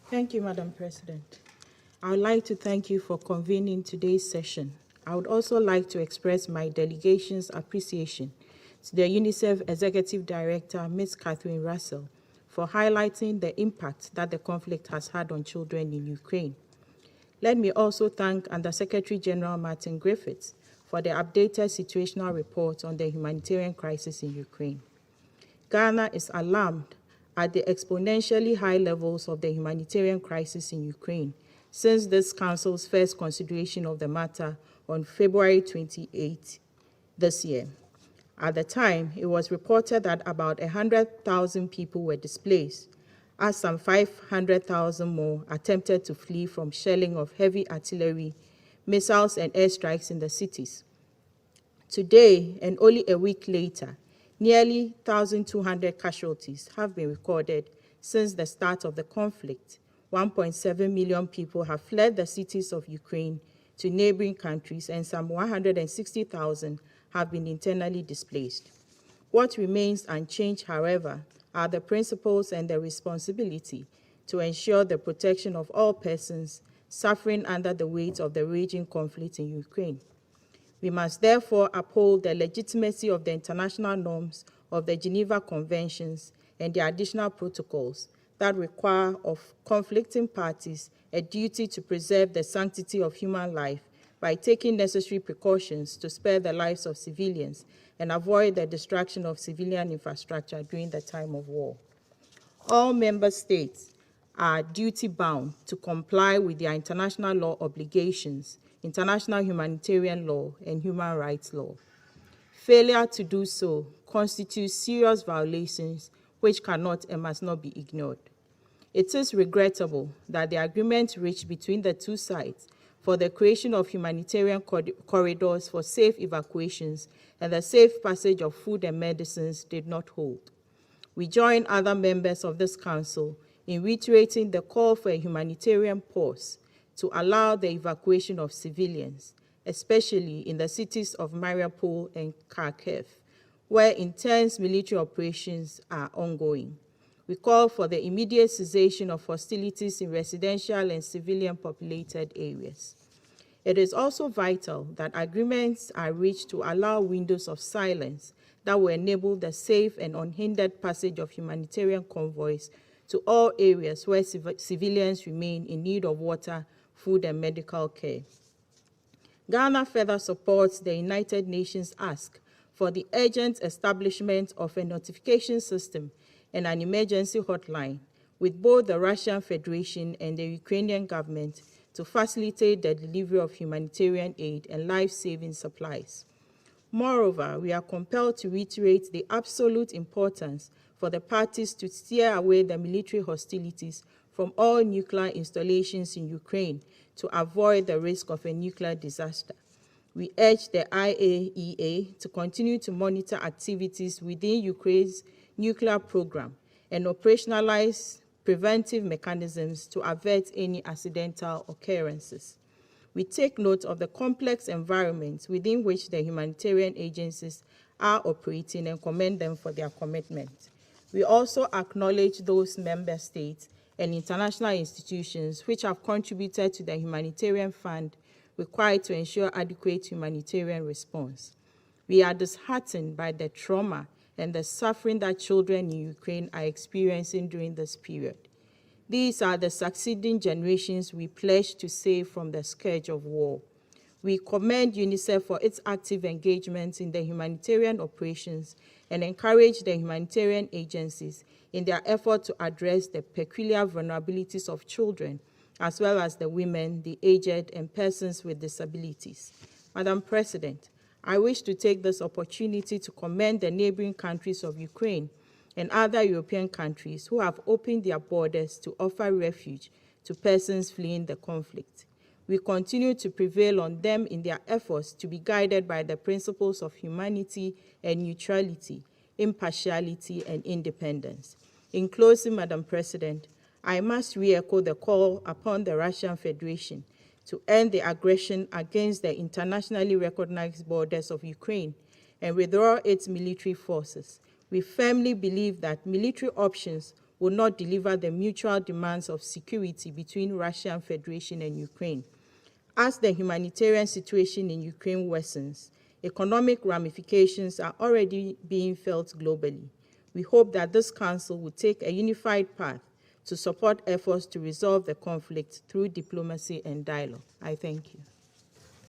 Thank you, Madam President. I would like to thank you for convening today's session. I would also like to express my delegation's appreciation to the UNICEF Executive Director, Ms. Catherine Russell, for highlighting the impact that the conflict has had on children in Ukraine. Let me also thank Under-Secretary General Martin Griffiths for the updated situational report on the humanitarian crisis in Ukraine. Ghana is alarmed at the exponentially high levels of the humanitarian crisis in Ukraine since this Council's first consideration of the matter on February 28 this year. At the time, it was reported that about 100,000 people were displaced, as some 500,000 more attempted to flee from shelling of heavy artillery, missiles, and airstrikes in the cities. Today, and only a week later, nearly 1,200 casualties have been recorded since the start of the conflict. 1.7 million people have fled the cities of Ukraine to neighboring countries, and some 160,000 have been internally displaced. What remains unchanged, however, are the principles and the responsibility to ensure the protection of all persons suffering under the weight of the raging conflict in Ukraine. We must therefore uphold the legitimacy of the international norms of the Geneva Conventions and the additional protocols that require of conflicting parties a duty to preserve the sanctity of human life by taking necessary precautions to spare the lives of civilians and avoid the destruction of civilian infrastructure during the time of war. All member states are duty-bound to comply with their international law obligations, international humanitarian law, and human rights law. Failure to do so constitutes serious violations which cannot and must not be ignored. It is regrettable that the agreement reached between the two sides for the creation of humanitarian corridors for safe evacuations and the safe passage of food and medicines did not hold. We join other members of this Council in reiterating the call for a humanitarian pause to allow the evacuation of civilians, especially in the cities of Mariupol and Kharkiv, where intense military operations are ongoing. We call for the immediate cessation of hostilities in residential and civilian populated areas. It is also vital that agreements are reached to allow windows of silence that will enable the safe and unhindered passage of humanitarian convoys to all areas where civilians remain in need of water, food, and medical care. Ghana further supports the United Nations ask for the urgent establishment of a notification system and an emergency hotline with both the Russian Federation and the Ukrainian government to facilitate the delivery of humanitarian aid and life-saving supplies. Moreover, we are compelled to reiterate the absolute importance for the parties to steer away the military hostilities from all nuclear installations in Ukraine to avoid the risk of a nuclear disaster. We urge the IAEA to continue to monitor activities within Ukraine's nuclear program and operationalize preventive mechanisms to avert any accidental occurrences. We take note of the complex environment within which the humanitarian agencies are operating and commend them for their commitment. We also acknowledge those member states and international institutions which have contributed to the humanitarian fund required to ensure adequate humanitarian response. We are disheartened by the trauma and the suffering that children in Ukraine are experiencing during this period. These are the succeeding generations we pledge to save from the scourge of war. We commend UNICEF for its active engagement in the humanitarian operations and encourage the humanitarian agencies in their effort to address the peculiar vulnerabilities of children, as well as the women, the aged, and persons with disabilities. Madam President, I wish to take this opportunity to commend the neighboring countries of Ukraine and other European countries who have opened their borders to offer refuge to persons fleeing the conflict. We continue to prevail on them in their efforts to be guided by the principles of humanity and neutrality, impartiality, and independence. In closing, Madam President, I must re-echo the call upon the Russian Federation to end the aggression against the internationally recognized borders of Ukraine and withdraw its military forces. We firmly believe that military options will not deliver the mutual demands of security between Russian Federation and Ukraine. As the humanitarian situation in Ukraine worsens, economic ramifications are already being felt globally. We hope that this Council will take a unified path to support efforts to resolve the conflict through diplomacy and dialogue. I thank you.